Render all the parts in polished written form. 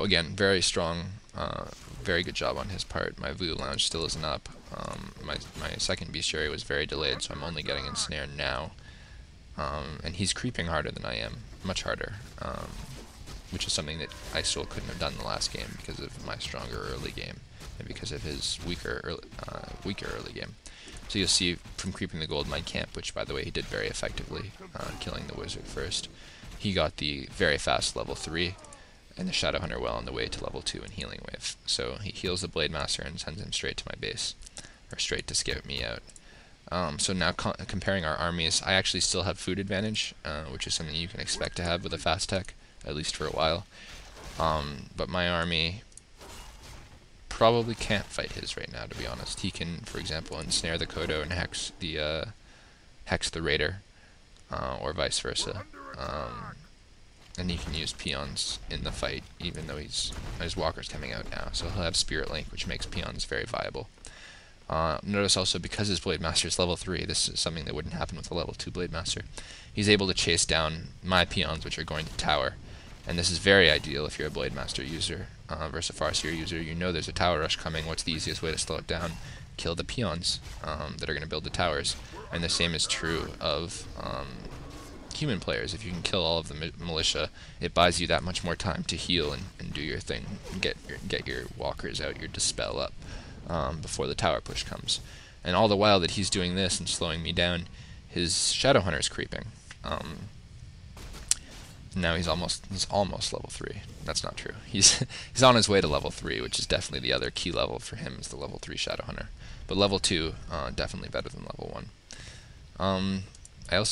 So again, very strong, very good job on his part. My Voodoo Lounge still isn't up. My second bestiary was very delayed, so I'm only getting ensnared now. And he's creeping harder than I am, much harder, which is something that I still couldn't have done in the last game because of my stronger early game and because of his weaker early game. So you'll see from creeping the gold mine camp, which by the way he did very effectively, killing the wizard first. He got the very fast level 3 and the Shadow Hunter well on the way to level 2 in Healing Wave. So he heals the Blade Master and sends him straight to my base, or straight to scout me out. So now comparing our armies, I actually still have food advantage, which is something you can expect to have with a fast tech, at least for a while. But my army probably can't fight his right now, to be honest. He can, for example, ensnare the Kodo and hex the Raider, or vice versa. And he can use peons in the fight, even though his walker's coming out now. So he'll have Spirit Link, which makes peons very viable. Notice also, because his Blade Master is level 3, this is something that wouldn't happen with a level 2 Blade Master. He's able to chase down my peons, which are going to tower. And this is very ideal if you're a Blade Master user versus a Farseer user. You know there's a tower rush coming. What's the easiest way to slow it down? Kill the peons that are going to build the towers. And the same is true of human players. If you can kill all of the militia, it buys you that much more time to heal and do your thing, and get your walkers out, your dispel up before the tower push comes. And all the while that he's doing this and slowing me down, his Shadow Hunter is creeping. Now he's almost level 3. That's not true. He's on his way to level 3, which is definitely the other key level for him, is the level 3 Shadow Hunter. But level 2, definitely better than level 1. I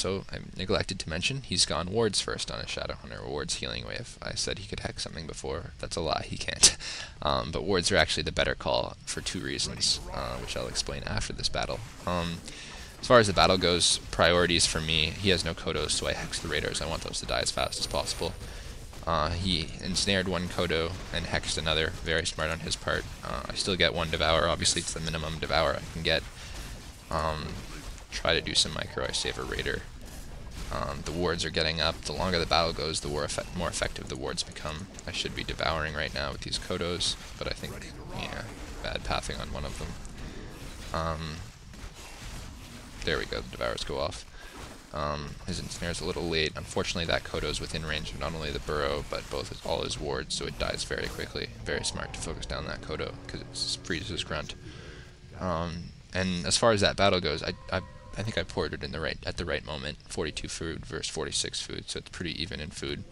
neglected to mention, he's gone wards first on his Shadow Hunter, wards Healing Wave. I said he could hex something before. That's a lie, he can't. But wards are actually the better call for 2 reasons, which I'll explain after this battle. As far as the battle goes, priorities for me, he has no Kodos, so I hex the Raiders. I want those to die as fast as possible. He ensnared one Kodo and hexed another, very smart on his part. I still get 1 Devour, obviously it's the minimum Devour I can get. Try to do some micro, I save a Raider. The wards are getting up. The longer the battle goes, the more effective the wards become. I should be devouring right now with these Kodos, but I think, yeah, bad pathing on one of them. There we go, the Devours go off. His ensnare's a little late. Unfortunately, that Kodo's within range of not only the burrow, but all his wards, so it dies very quickly. Very smart to focus down that Kodo, because it freezes Grunt. And as far as that battle goes, I think I poured it at the right moment. 42 food versus 46 food, so it's pretty even in food.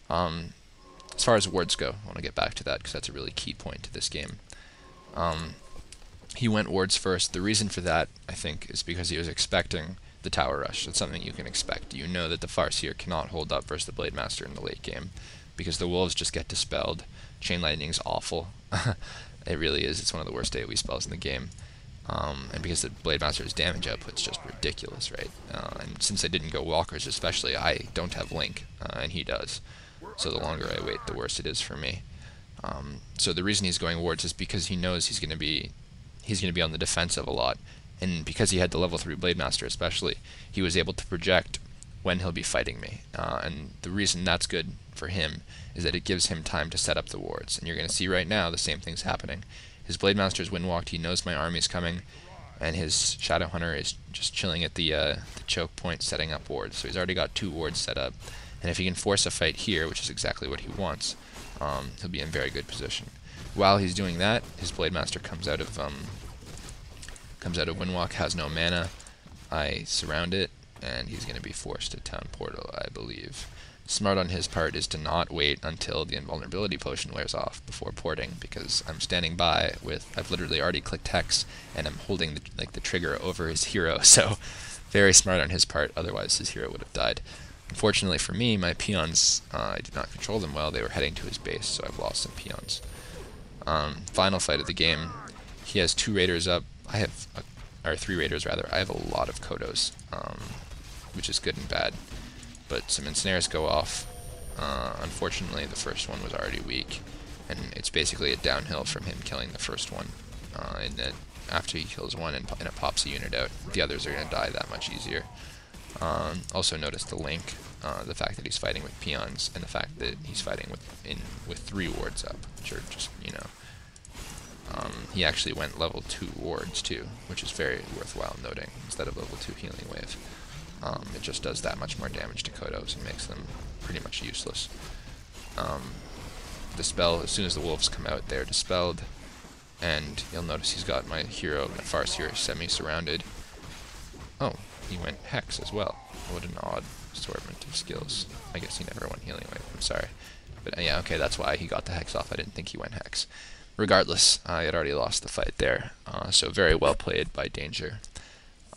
As far as wards go, I want to get back to that because that's a really key point to this game. He went wards first. The reason for that, I think, is because he was expecting the tower rush. That's something you can expect. You know that the Farseer cannot hold up versus the Blade Master in the late game because the wolves just get dispelled. Chain Lightning's awful. It really is. It's one of the worst AoE spells in the game. And because the Blade Master's damage output's just ridiculous, right? And since I didn't go walkers especially, I don't have Link, and he does. So the longer I wait, the worse it is for me. So the reason he's going wards is because he knows he's going to be on the defensive a lot, and because he had the level 3 Blade Master especially, he was able to project when he'll be fighting me. And the reason that's good for him is that it gives him time to set up the wards. And you're going to see right now the same thing's happening. His Blade Master's wind-walked, he knows my army's coming, and his Shadow Hunter is just chilling at the choke point setting up wards. So he's already got 2 wards set up, and if he can force a fight here, which is exactly what he wants, he'll be in very good position. While he's doing that, his Blade Master comes out of Windwalk, has no mana. I surround it, and he's going to be forced to Town Portal, I believe. Smart on his part is to not wait until the invulnerability potion wears off before porting, because I'm standing by with, I've literally already clicked hex, and I'm holding the trigger over his hero, so very smart on his part, otherwise his hero would have died. Unfortunately for me, my peons, I did not control them well. They were heading to his base, so I've lost some peons. Final fight of the game, he has 2 raiders up. I have, or 3 raiders rather. I have a lot of Kodos, which is good and bad. But some ensnares go off. Unfortunately, the first one was already weak, and it's basically a downhill from him killing the first one. And then after he kills one and it pops a unit out, the others are going to die that much easier. Also notice the link, the fact that he's fighting with peons, and the fact that he's fighting with 3 wards up, which are just, you know, he actually went level 2 wards too, which is very worthwhile noting, instead of level 2 healing wave. It just does that much more damage to Kodos and makes them pretty much useless. Dispel, as soon as the wolves come out, they're dispelled, and you'll notice he's got my hero, my Farseer, semi-surrounded. Oh, he went Hex as well. What an odd assortment of skills. I guess he never went healing wave, I'm sorry. But yeah, okay, that's why he got the Hex off. I didn't think he went Hex. Regardless, I had already lost the fight there, so very well played by Danger.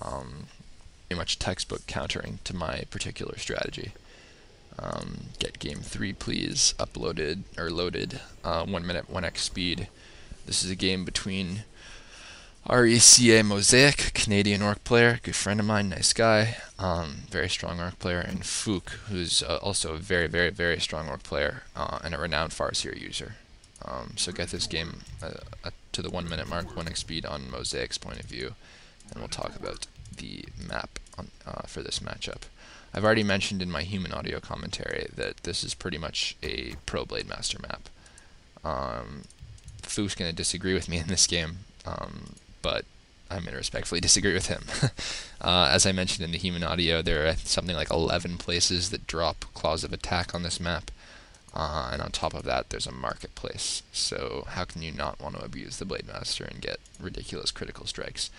Pretty much textbook countering to my particular strategy. Get game 3 please, uploaded, or loaded, 1 minute, 1x speed. This is a game between RECA Mosaic, Canadian Orc player, good friend of mine, nice guy, very strong Orc player, and Fook, who's also a very, very, very strong Orc player, and a renowned Farseer user. So get this game to the 1 minute mark, 1x speed on Mosaic's point of view, and we'll talk about the map for this matchup. I've already mentioned in my human audio commentary that this is pretty much a pro Blade Master map. Fook's going to disagree with me in this game, but I'm going to respectfully disagree with him. As I mentioned in the human audio, there are something like 11 places that drop Claws of Attack on this map, and on top of that there's a marketplace, so how can you not want to abuse the Blade Master and get ridiculous critical strikes,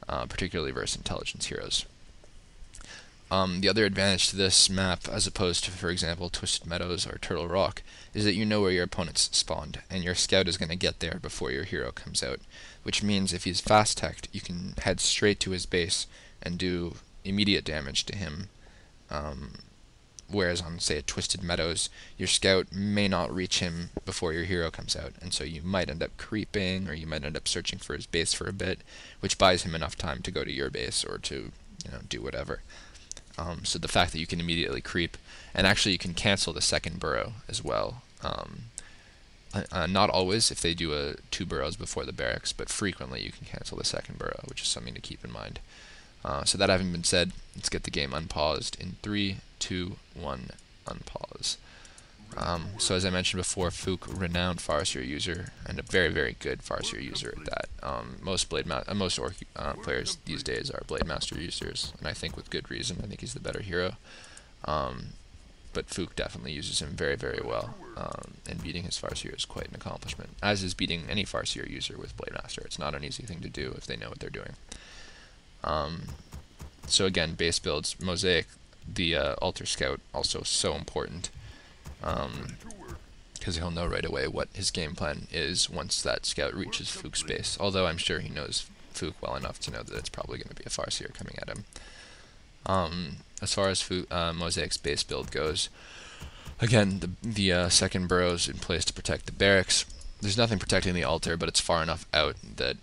particularly versus intelligence heroes. The other advantage to this map, as opposed to, for example, Twisted Meadows or Turtle Rock, is that you know where your opponent's spawned, and your scout is going to get there before your hero comes out, which means if he's fast-teched, you can head straight to his base and do immediate damage to him, whereas on, say, a Twisted Meadows, your scout may not reach him before your hero comes out, and so you might end up creeping, or you might end up searching for his base for a bit, which buys him enough time to go to your base, or to, you know, do whatever. So the fact that you can immediately creep, and actually you can cancel the second burrow as well. Not always if they do 2 burrows before the barracks, but frequently you can cancel the second burrow, which is something to keep in mind. So that having been said, let's get the game unpaused in 3, 2, 1, unpause. So as I mentioned before, Fook, renowned Farseer user, and a very, very good Farseer user at that. Most Orc players these days are Blade Master users, and I think with good reason. I think he's the better hero. But Fook definitely uses him very, very well, and beating his Farseer is quite an accomplishment, as is beating any Farseer user with Blade Master. It's not an easy thing to do if they know what they're doing. So again, base builds, Mosaic, the Altar Scout, also so important. Because he'll know right away what his game plan is once that scout reaches Fook's base, although I'm sure he knows Fook well enough to know that it's probably going to be a Farseer coming at him. As far as Mosaic's base build goes, again, the second burrow's in place to protect the barracks. There's nothing protecting the altar, but it's far enough out that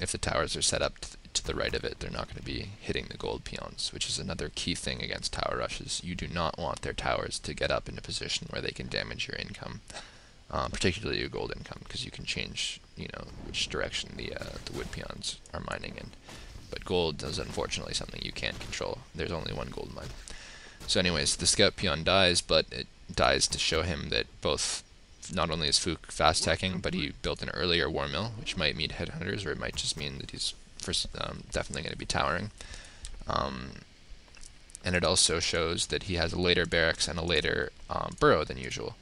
if the towers are set up to the right of it, they're not going to be hitting the gold peons, which is another key thing against tower rushes. You do not want their towers to get up in a position where they can damage your income, particularly your gold income, because you can change, you know, which direction the wood peons are mining in. But gold is unfortunately something you can't control. There's only one gold mine. So anyways, the scout peon dies, but it dies to show him that both, not only is Fook fast-teching, but he built an earlier war mill, which might mean headhunters, or it might just mean that he's definitely going to be towering. And it also shows that he has a later barracks and a later burrow than usual.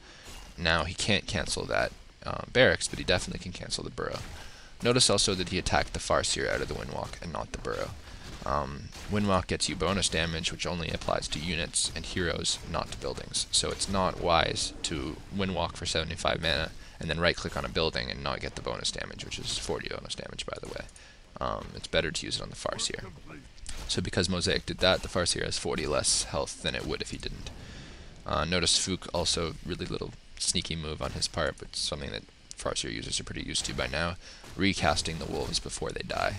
Now he can't cancel that barracks, but he definitely can cancel the burrow. Notice also that he attacked the Farseer out of the Windwalk and not the burrow. Windwalk gets you bonus damage, which only applies to units and heroes, not to buildings. So it's not wise to Windwalk for 75 mana and then right-click on a building and not get the bonus damage, which is 40 bonus damage, by the way. It's better to use it on the Farseer. So because Mosaic did that, the Farseer has 40 less health than it would if he didn't. Notice Fook also, really little sneaky move on his part, but something that Farseer users are pretty used to by now, recasting the wolves before they die.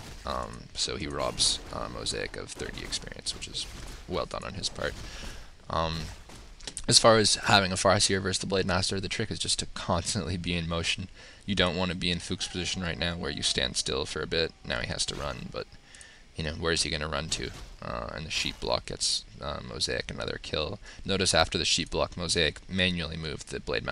So he robs Mosaic of 30 experience, which is well done on his part. As far as having a Farseer versus the Blade Master, the trick is just to constantly be in motion. You don't want to be in Fook's position right now where you stand still for a bit. Now he has to run, but you know, where is he going to run to? and the sheep block gets Mosaic another kill. Notice after the sheep block, Mosaic manually moved the blade